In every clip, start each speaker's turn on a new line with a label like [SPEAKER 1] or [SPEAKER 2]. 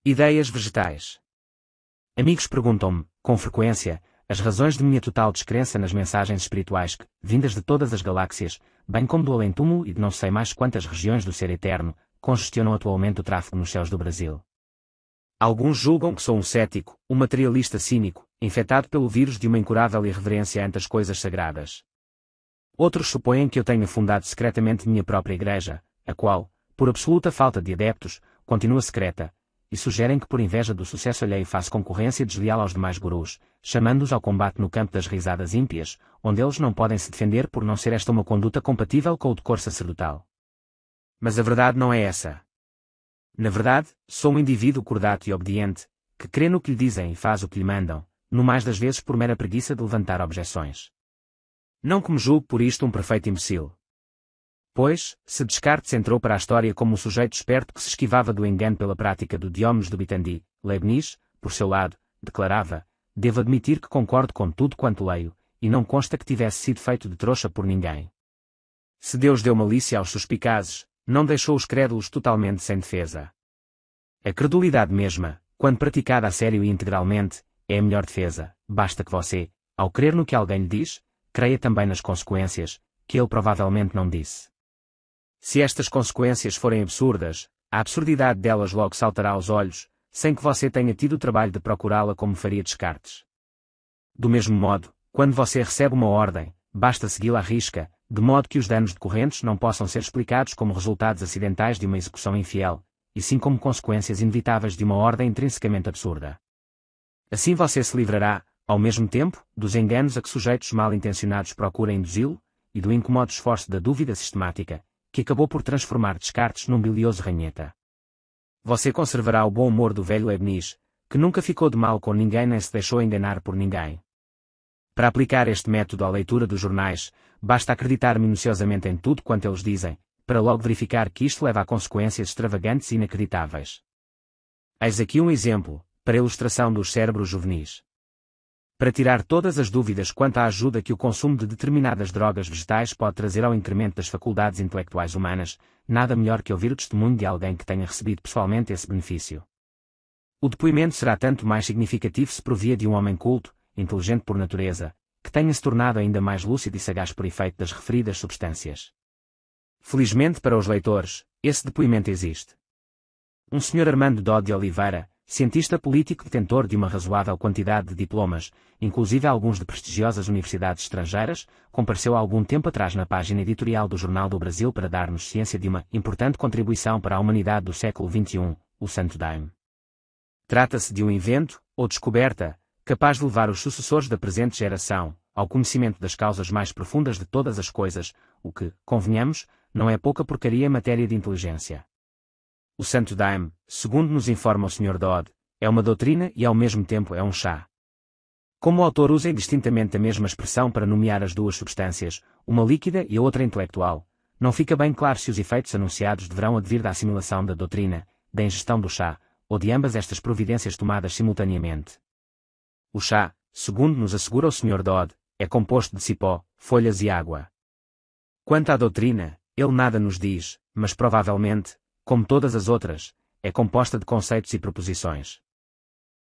[SPEAKER 1] Ideias vegetais. Amigos perguntam-me, com frequência, as razões de minha total descrença nas mensagens espirituais que, vindas de todas as galáxias, bem como do além-túmulo e de não sei mais quantas regiões do ser eterno, congestionam atualmente o tráfego nos céus do Brasil. Alguns julgam que sou um cético, um materialista cínico, infectado pelo vírus de uma incurável irreverência ante as coisas sagradas. Outros supõem que eu tenha fundado secretamente minha própria igreja, a qual, por absoluta falta de adeptos, continua secreta, e sugerem que por inveja do sucesso alheio faço concorrência desleal aos demais gurus, chamando-os ao combate no campo das risadas ímpias, onde eles não podem se defender por não ser esta uma conduta compatível com o decoro sacerdotal. Mas a verdade não é essa. Na verdade, sou um indivíduo cordato e obediente, que crê no que lhe dizem e faz o que lhe mandam, no mais das vezes por mera preguiça de levantar objeções. Não que me julgue por isto um perfeito imbecil. Pois, se Descartes entrou para a história como um sujeito esperto que se esquivava do engano pela prática do Diómedes do Bitandi, Leibniz, por seu lado, declarava: devo admitir que concordo com tudo quanto leio, e não consta que tivesse sido feito de trouxa por ninguém. Se Deus deu malícia aos suspicazes, não deixou os crédulos totalmente sem defesa. A credulidade mesma, quando praticada a sério e integralmente, é a melhor defesa. Basta que você, ao crer no que alguém lhe diz, creia também nas consequências, que ele provavelmente não disse. Se estas consequências forem absurdas, a absurdidade delas logo saltará aos olhos, sem que você tenha tido o trabalho de procurá-la como faria Descartes. Do mesmo modo, quando você recebe uma ordem, basta segui-la à risca, de modo que os danos decorrentes não possam ser explicados como resultados acidentais de uma execução infiel, e sim como consequências inevitáveis de uma ordem intrinsecamente absurda. Assim você se livrará, ao mesmo tempo, dos enganos a que sujeitos mal intencionados procuram induzi-lo, e do incomodo esforço da dúvida sistemática, que acabou por transformar Descartes num bilioso ranheta. Você conservará o bom humor do velho Leibniz, que nunca ficou de mal com ninguém nem se deixou enganar por ninguém. Para aplicar este método à leitura dos jornais, basta acreditar minuciosamente em tudo quanto eles dizem, para logo verificar que isto leva a consequências extravagantes e inacreditáveis. Eis aqui um exemplo, para ilustração dos cérebros juvenis. Para tirar todas as dúvidas quanto à ajuda que o consumo de determinadas drogas vegetais pode trazer ao incremento das faculdades intelectuais humanas, nada melhor que ouvir o testemunho de alguém que tenha recebido pessoalmente esse benefício. O depoimento será tanto mais significativo se provia de um homem culto, inteligente por natureza, que tenha se tornado ainda mais lúcido e sagaz por efeito das referidas substâncias. Felizmente para os leitores, esse depoimento existe. Um Sr. Armando Dó de Oliveira, cientista político detentor de uma razoável quantidade de diplomas, inclusive alguns de prestigiosas universidades estrangeiras, compareceu há algum tempo atrás na página editorial do Jornal do Brasil para dar-nos ciência de uma importante contribuição para a humanidade do século XXI, o Santo Daime. Trata-se de um invento, ou descoberta, capaz de levar os sucessores da presente geração ao conhecimento das causas mais profundas de todas as coisas, o que, convenhamos, não é pouca porcaria em matéria de inteligência. O Santo Daime, segundo nos informa o Sr. Dodd, é uma doutrina e ao mesmo tempo é um chá. Como o autor usa indistintamente a mesma expressão para nomear as duas substâncias, uma líquida e a outra intelectual, não fica bem claro se os efeitos anunciados deverão advir da assimilação da doutrina, da ingestão do chá, ou de ambas estas providências tomadas simultaneamente. O chá, segundo nos assegura o Sr. Dodd, é composto de cipó, folhas e água. Quanto à doutrina, ele nada nos diz, mas provavelmente, como todas as outras, é composta de conceitos e proposições.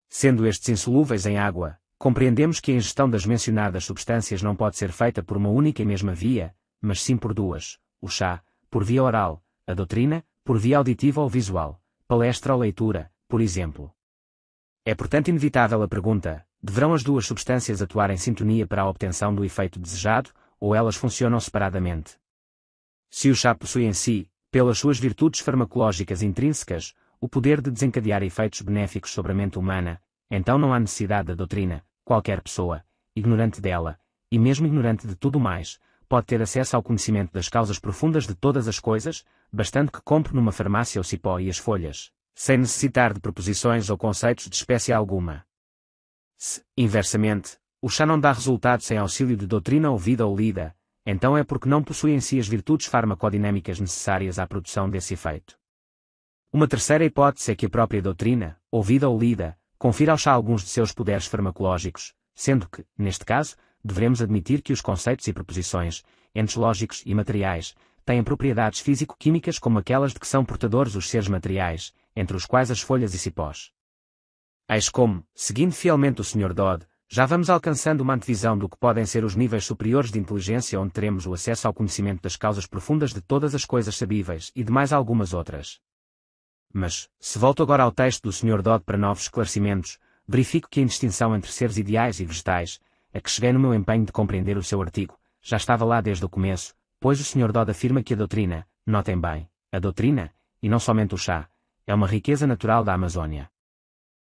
[SPEAKER 1] Sendo estes insolúveis em água, compreendemos que a ingestão das mencionadas substâncias não pode ser feita por uma única e mesma via, mas sim por duas, o chá, por via oral, a doutrina, por via auditiva ou visual, palestra ou leitura, por exemplo. É portanto inevitável a pergunta: deverão as duas substâncias atuar em sintonia para a obtenção do efeito desejado, ou elas funcionam separadamente? Se o chá possui em si, pelas suas virtudes farmacológicas intrínsecas, o poder de desencadear efeitos benéficos sobre a mente humana, então não há necessidade da doutrina. Qualquer pessoa, ignorante dela, e mesmo ignorante de tudo mais, pode ter acesso ao conhecimento das causas profundas de todas as coisas, bastando que compre numa farmácia o cipó e as folhas, sem necessitar de proposições ou conceitos de espécie alguma. Se, inversamente, o chá não dá resultado sem auxílio de doutrina ouvida ou lida, então é porque não possui em si as virtudes farmacodinâmicas necessárias à produção desse efeito. Uma terceira hipótese é que a própria doutrina, ouvida ou lida, confira ao chá alguns de seus poderes farmacológicos, sendo que, neste caso, devemos admitir que os conceitos e proposições, entes lógicos e materiais, têm propriedades físico-químicas como aquelas de que são portadores os seres materiais, entre os quais as folhas e cipós. Eis como, seguindo fielmente o Sr. Dodd, já vamos alcançando uma antevisão do que podem ser os níveis superiores de inteligência onde teremos o acesso ao conhecimento das causas profundas de todas as coisas sabíveis e de mais algumas outras. Mas, se volto agora ao texto do Sr. Dodd para novos esclarecimentos, verifico que a indistinção entre seres ideais e vegetais, a que cheguei no meu empenho de compreender o seu artigo, já estava lá desde o começo, pois o Sr. Dodd afirma que a doutrina, notem bem, a doutrina, e não somente o chá, é uma riqueza natural da Amazônia.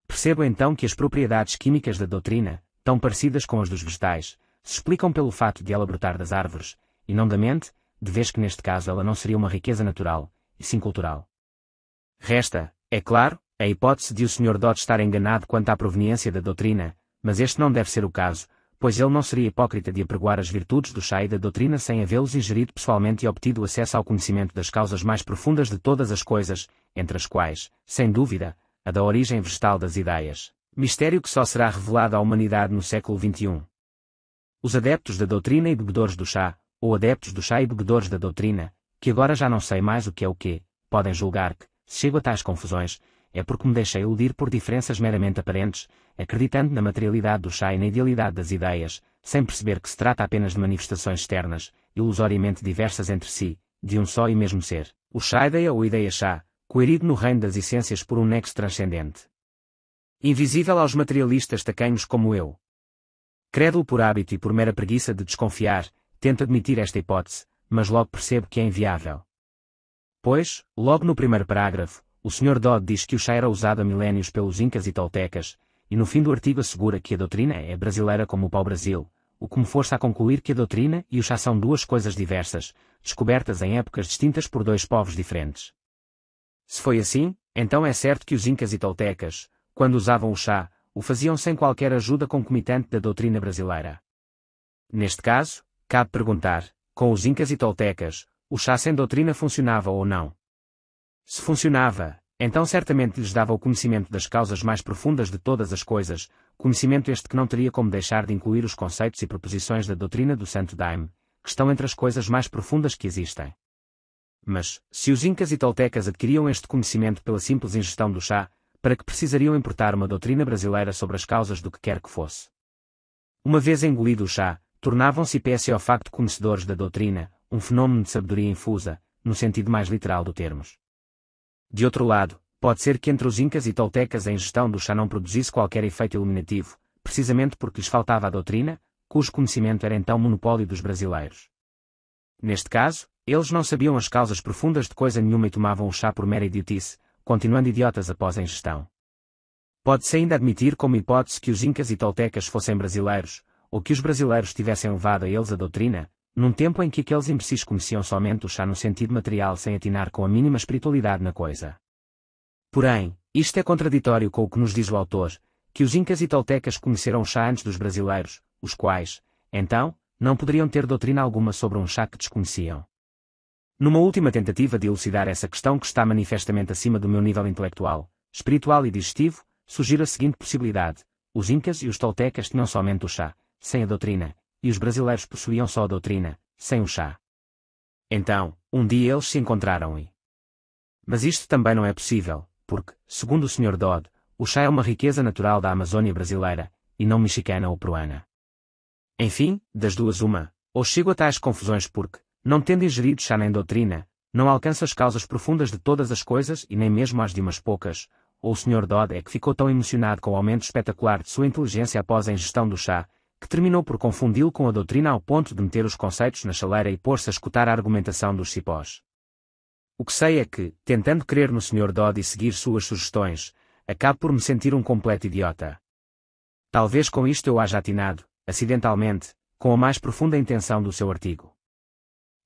[SPEAKER 1] Percebo então que as propriedades químicas da doutrina, tão parecidas com as dos vegetais, se explicam pelo fato de ela brotar das árvores, e não da mente, de vez que neste caso ela não seria uma riqueza natural, e sim cultural. Resta, é claro, a hipótese de o Sr. Dodd estar enganado quanto à proveniência da doutrina, mas este não deve ser o caso, pois ele não seria hipócrita de apregoar as virtudes do chá e da doutrina sem havê-los ingerido pessoalmente e obtido acesso ao conhecimento das causas mais profundas de todas as coisas, entre as quais, sem dúvida, a da origem vegetal das ideias, mistério que só será revelado à humanidade no século XXI. Os adeptos da doutrina e bebedores do chá, ou adeptos do chá e bebedores da doutrina, que agora já não sei mais o que é o quê, podem julgar que, se chego a tais confusões, é porque me deixei iludir por diferenças meramente aparentes, acreditando na materialidade do chá e na idealidade das ideias, sem perceber que se trata apenas de manifestações externas, ilusoriamente diversas entre si, de um só e mesmo ser, o chá-ideia ou ideia-chá, coerido no reino das essências por um nexo transcendente. Invisível aos materialistas tacanhos como eu. Crédulo por hábito e por mera preguiça de desconfiar, tento admitir esta hipótese, mas logo percebo que é inviável. Pois, logo no primeiro parágrafo, o Sr. Dodd diz que o chá era usado há milénios pelos incas e toltecas, e no fim do artigo assegura que a doutrina é brasileira como o pau-brasil, o que me força a concluir que a doutrina e o chá são duas coisas diversas, descobertas em épocas distintas por dois povos diferentes. Se foi assim, então é certo que os incas e toltecas, quando usavam o chá, o faziam sem qualquer ajuda concomitante da doutrina brasileira. Neste caso, cabe perguntar, com os incas e toltecas, o chá sem doutrina funcionava ou não? Se funcionava, então certamente lhes dava o conhecimento das causas mais profundas de todas as coisas, conhecimento este que não teria como deixar de incluir os conceitos e proposições da doutrina do Santo Daime, que estão entre as coisas mais profundas que existem. Mas, se os incas e toltecas adquiriam este conhecimento pela simples ingestão do chá, para que precisariam importar uma doutrina brasileira sobre as causas do que quer que fosse? Uma vez engolido o chá, tornavam-se pese ao facto conhecedores da doutrina, um fenômeno de sabedoria infusa, no sentido mais literal do termos. De outro lado, pode ser que entre os incas e toltecas a ingestão do chá não produzisse qualquer efeito iluminativo, precisamente porque lhes faltava a doutrina, cujo conhecimento era então monopólio dos brasileiros. Neste caso, eles não sabiam as causas profundas de coisa nenhuma e tomavam o chá por mera idiotice, continuando idiotas após a ingestão. Pode-se ainda admitir como hipótese que os incas e toltecas fossem brasileiros, ou que os brasileiros tivessem levado a eles a doutrina, num tempo em que aqueles imbecis conheciam somente o chá no sentido material sem atinar com a mínima espiritualidade na coisa. Porém, isto é contraditório com o que nos diz o autor, que os incas e toltecas conheceram o chá antes dos brasileiros, os quais, então, não poderiam ter doutrina alguma sobre um chá que desconheciam. Numa última tentativa de elucidar essa questão que está manifestamente acima do meu nível intelectual, espiritual e digestivo, sugiro a seguinte possibilidade: os incas e os toltecas tinham somente o chá, sem a doutrina, e os brasileiros possuíam só a doutrina, sem o chá. Então, um dia eles se encontraram e... Mas isto também não é possível, porque, segundo o Sr. Dodd, o chá é uma riqueza natural da Amazônia brasileira, e não mexicana ou peruana. Enfim, das duas uma, ou chego a tais confusões porque, não tendo ingerido chá nem doutrina, não alcanço as causas profundas de todas as coisas e nem mesmo as de umas poucas, ou o Sr. Dodd é que ficou tão emocionado com o aumento espetacular de sua inteligência após a ingestão do chá, que terminou por confundi-lo com a doutrina ao ponto de meter os conceitos na chaleira e pôr-se a escutar a argumentação dos cipós. O que sei é que, tentando crer no Sr. Dodd e seguir suas sugestões, acabo por me sentir um completo idiota. Talvez com isto eu haja atinado, acidentalmente, com a mais profunda intenção do seu artigo.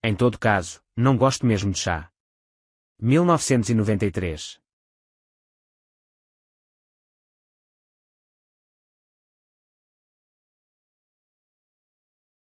[SPEAKER 1] Em todo caso, não gosto mesmo de chá. 1993